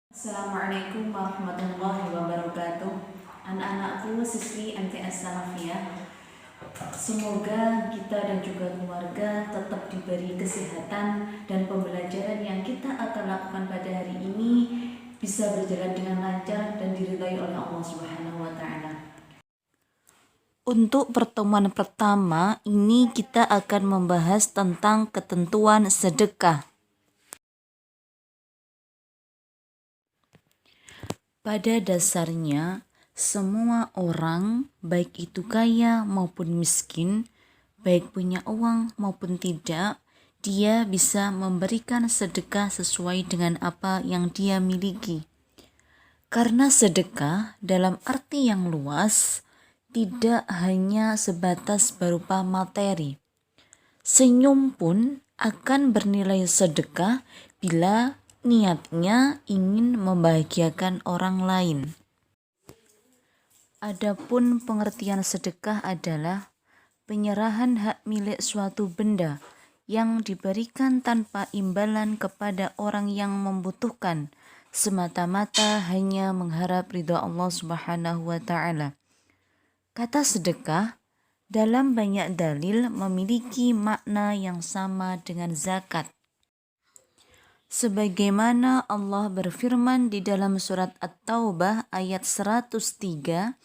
Assalamualaikum warahmatullahi wabarakatuh. Anak-anakku, siswi MTS Salafiyah, semoga kita dan juga keluarga tetap diberi kesehatan dan pembelajaran yang kita akan lakukan pada hari ini bisa berjalan dengan lancar dan diridhai oleh Allah Subhanahu wa taala. Untuk pertemuan pertama ini kita akan membahas tentang ketentuan sedekah. Pada dasarnya, semua orang, baik itu kaya maupun miskin, baik punya uang maupun tidak, dia bisa memberikan sedekah sesuai dengan apa yang dia miliki. Karena sedekah dalam arti yang luas, tidak hanya sebatas berupa materi. Senyum pun akan bernilai sedekah bila niatnya ingin membahagiakan orang lain. Adapun pengertian sedekah adalah penyerahan hak milik suatu benda yang diberikan tanpa imbalan kepada orang yang membutuhkan, semata-mata hanya mengharap ridha Allah Subhanahu wa taala. Kata sedekah dalam banyak dalil memiliki makna yang sama dengan zakat. Sebagaimana Allah berfirman di dalam surat At-Taubah ayat 103,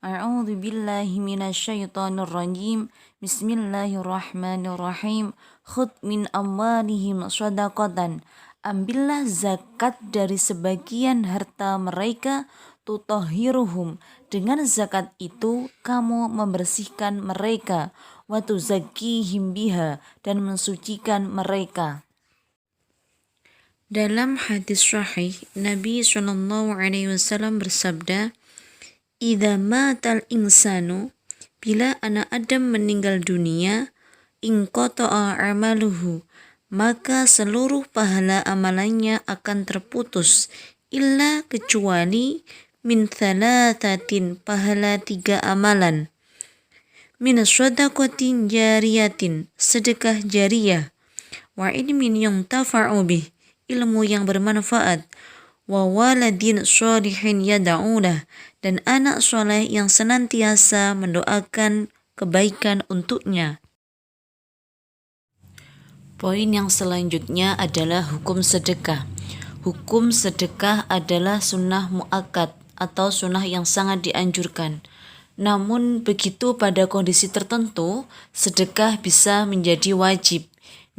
A'udzu billahi minasyaitonir rajim. Bismillahirrahmanirrahim. Khudh min amwalihim shadaqatan. Ambillah zakat dari sebagian harta mereka, tutahhiruhum. Dengan zakat itu kamu membersihkan mereka, wa tuzakkihim biha, dan mensucikan mereka. Dalam hadis sahih, Nabi SAW bersabda, "Idza matal insanu," bila anak Adam meninggal dunia, inqata'a amaluhu, maka seluruh pahala amalannya akan terputus, illa kecuali min thalathatin, pahala 3 amalan. Min shadaqatin jariyatin, sedekah jariyah, wa ilmin yuntafa'u bih, ilmu yang bermanfaat, wa waladin sholihin yada'ulah, dan anak soleh yang senantiasa mendoakan kebaikan untuknya. Poin yang selanjutnya adalah hukum sedekah. Hukum sedekah adalah sunnah muakkad atau sunnah yang sangat dianjurkan. Namun begitu pada kondisi tertentu, sedekah bisa menjadi wajib.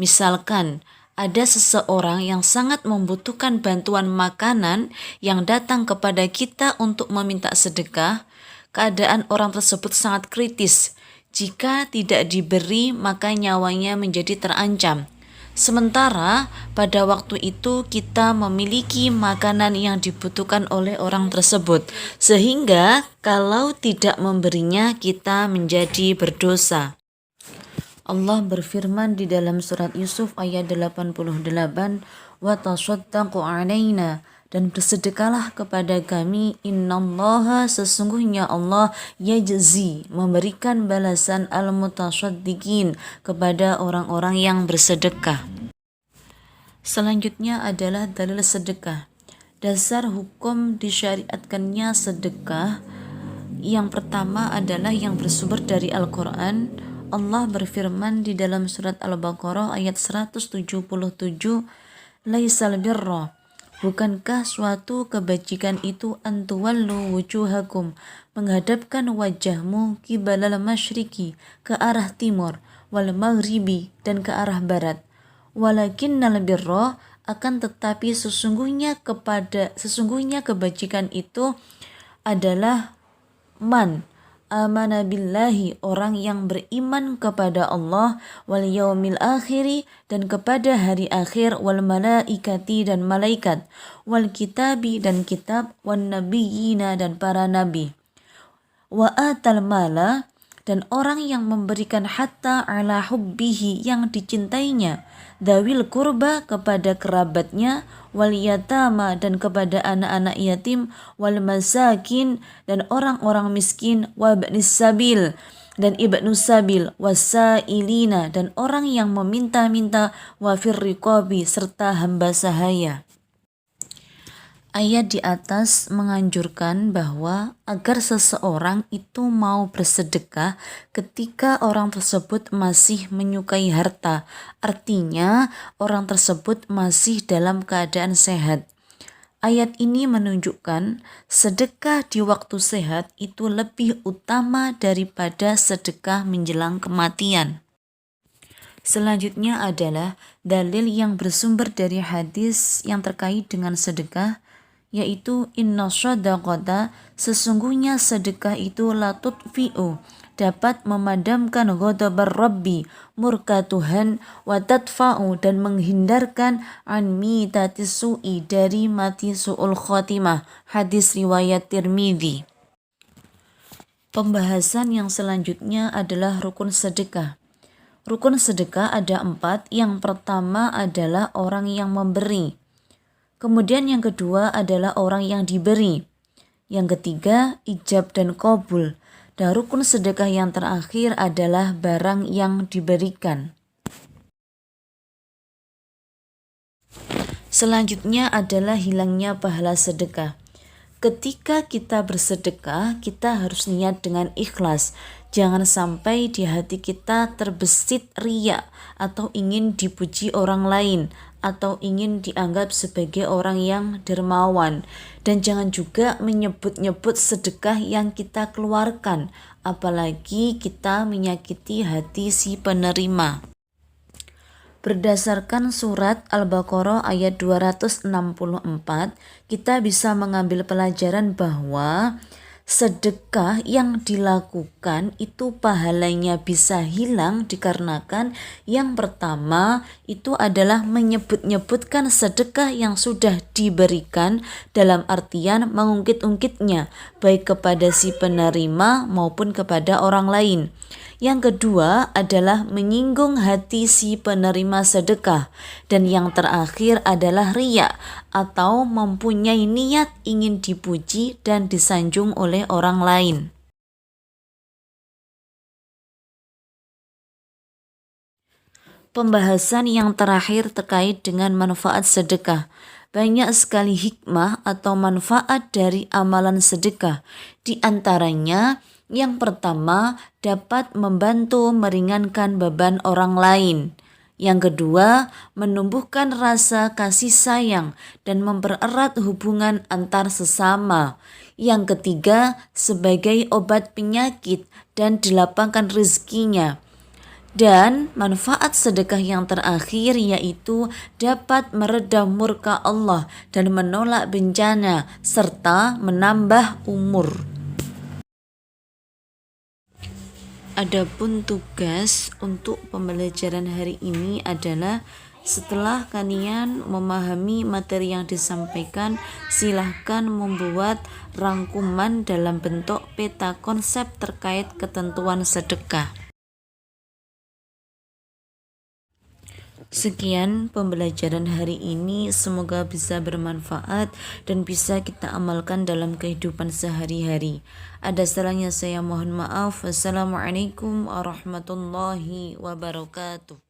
Misalkan, ada seseorang yang sangat membutuhkan bantuan makanan yang datang kepada kita untuk meminta sedekah. Keadaan orang tersebut sangat kritis. Jika tidak diberi, maka nyawanya menjadi terancam. Sementara pada waktu itu kita memiliki makanan yang dibutuhkan oleh orang tersebut, sehingga kalau tidak memberinya kita menjadi berdosa. Allah berfirman di dalam surat Yusuf ayat 88, wa tasaddaqu alaina, dan bersedekahlah kepada kami, innallaha, sesungguhnya Allah, yajzi, memberikan balasan al-mutasaddiqin, kepada orang-orang yang bersedekah. Selanjutnya adalah dalil sedekah. Dasar hukum disyariatkannya sedekah yang pertama adalah yang bersumber dari Al-Quran. Allah berfirman di dalam surat Al-Baqarah ayat 177, Laisal birra, bukankah suatu kebajikan itu antuwallu wujuhakum, menghadapkan wajahmu kibalal masyriqi, ke arah timur, wal maghribi, dan ke arah barat. Walakinnal birra, akan tetapi sesungguhnya kebajikan itu adalah man amana billahi, orang yang beriman kepada Allah, wal yaumil akhiri, dan kepada hari akhir, wal malaikati, dan malaikat, wal kitabi, dan kitab, wan nabiyina, dan para nabi, wa atal mala, dan orang yang memberikan hatta ala hubbihi, yang dicintainya, dawil kurba, kepada kerabatnya, wal yatama, dan kepada anak-anak yatim, wal masakin, dan orang-orang miskin, wa ibnis sabil, dan ibnus sabil, wasailina, dan orang yang meminta-minta, wa fir riqabi, serta hamba sahaya. Ayat di atas menganjurkan bahwa agar seseorang itu mau bersedekah ketika orang tersebut masih menyukai harta. Artinya, orang tersebut masih dalam keadaan sehat. Ayat ini menunjukkan sedekah di waktu sehat itu lebih utama daripada sedekah menjelang kematian. Selanjutnya adalah dalil yang bersumber dari hadis yang terkait dengan sedekah, yaitu inna shadaqata, sesungguhnya sedekah itu la tutfi'u, dapat memadamkan ghadabar rabbi, murka Tuhan, wa tadfa'u, dan menghindarkan an mitati su'i, dari mati su'ul khotimah. Hadis riwayat Tirmidzi. Pembahasan yang selanjutnya adalah rukun sedekah. Rukun sedekah ada 4. Yang pertama adalah orang yang memberi. Kemudian yang kedua adalah orang yang diberi. Yang ketiga, ijab dan qabul. Dan rukun sedekah yang terakhir adalah barang yang diberikan. Selanjutnya adalah hilangnya pahala sedekah. Ketika kita bersedekah, kita harus niat dengan ikhlas. Jangan sampai di hati kita terbesit riya atau ingin dipuji orang lain atau ingin dianggap sebagai orang yang dermawan. Dan jangan juga menyebut-nyebut sedekah yang kita keluarkan, apalagi kita menyakiti hati si penerima. Berdasarkan surat Al-Baqarah ayat 264, kita bisa mengambil pelajaran bahwa sedekah yang dilakukan itu pahalanya bisa hilang dikarenakan yang pertama itu adalah menyebut-nyebutkan sedekah yang sudah diberikan, dalam artian mengungkit-ungkitnya baik kepada si penerima maupun kepada orang lain. Yang kedua adalah menyinggung hati si penerima sedekah. Dan yang terakhir adalah riya atau mempunyai niat ingin dipuji dan disanjung oleh orang lain. Pembahasan yang terakhir terkait dengan manfaat sedekah. Banyak sekali hikmah atau manfaat dari amalan sedekah. Di antaranya, yang pertama, dapat membantu meringankan beban orang lain. Yang kedua, menumbuhkan rasa kasih sayang dan mempererat hubungan antar sesama. Yang ketiga, sebagai obat penyakit dan dilapangkan rezekinya. Dan manfaat sedekah yang terakhir yaitu dapat meredam murka Allah dan menolak bencana serta menambah umur. Adapun tugas untuk pembelajaran hari ini adalah setelah kalian memahami materi yang disampaikan, silahkan membuat rangkuman dalam bentuk peta konsep terkait ketentuan sedekah. Sekian pembelajaran hari ini, semoga bisa bermanfaat dan bisa kita amalkan dalam kehidupan sehari-hari. Ada salahnya saya mohon maaf. Wassalamualaikum warahmatullahi wabarakatuh.